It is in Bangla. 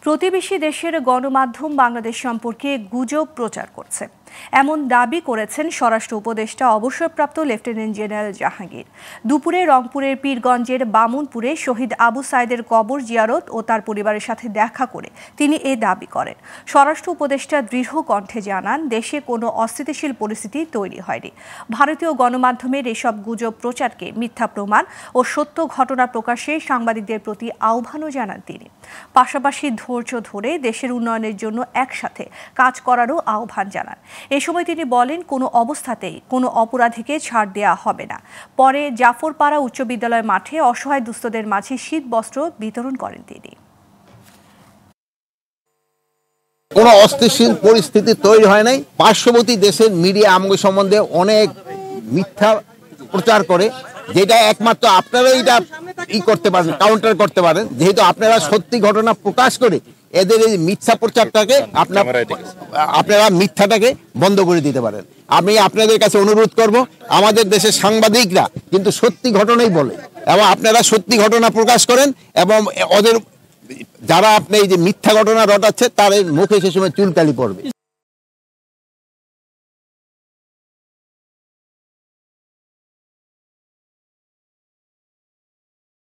প্রতিবেশী দেশের গণমাধ্যম বাংলাদেশ সম্পর্কে গুজব প্রচার করছে এমন দাবি করেছেন স্বরাষ্ট্র উপদেষ্টা অবসরপ্রাপ্ত লেফটেন্যান্ট জেনারেল জাহাঙ্গীর। দুপুরে রংপুরের পীরগঞ্জের বামুনপুরে শহীদ আবু সাইদের কবর জিয়ারত ও তার পরিবারের সাথে দেখা করে তিনি এ দাবি করেন। স্বরাষ্ট্র উপদেষ্টা দৃঢ় কণ্ঠে জানান, দেশে কোনো অস্থিতিশীল পরিস্থিতি তৈরি হয়নি। ভারতীয় গণমাধ্যমের এসব গুজব প্রচারকে মিথ্যা প্রমাণ ও সত্য ঘটনা প্রকাশে সাংবাদিকদের প্রতি আহ্বানও জানান তিনি। পাশাপাশি ধৈর্য ধরে দেশের উন্নয়নের জন্য একসাথে কাজ করারও আহ্বান জানান। এ সময় তিনি বলেন, কোনো অবস্থাতেই কোনো অপরাধীকে ছাড় দেওয়া হবে না। পরে জাফরপাড়া উচ্চ বিদ্যালয় মাঠে অসহায় দুস্থদের মাঝে শীত বস্ত্র বিতরণ করেন তিনি। কোনো অস্থিতিশীল পরিস্থিতি তৈরি হয় নাই। পার্শ্ববর্তী দেশের মিডিয়া আমগো সম্বন্ধে অনেক মিথ্যা প্রচার করে, যেটা একমাত্র আপনারাই এটা করতে পারেন, কাউন্টার করতে পারেন, যেহেতু আপনারা সত্যি ঘটনা প্রকাশ করে এদের এই মিথ্যা প্রচারটাকে আপনারা মিথ্যাটাকে বন্ধ করে দিতে পারেন। আমি আপনাদের কাছে অনুরোধ করব, আমাদের দেশের সাংবাদিকরা কিন্তু সত্যি ঘটনাই বলে, এবং আপনারা সত্যি ঘটনা প্রকাশ করেন, এবং ওদের যারা আপনি এই যে মিথ্যা ঘটনা রটাচ্ছে তাদের মুখে সে সময় চুলকালি পড়বে।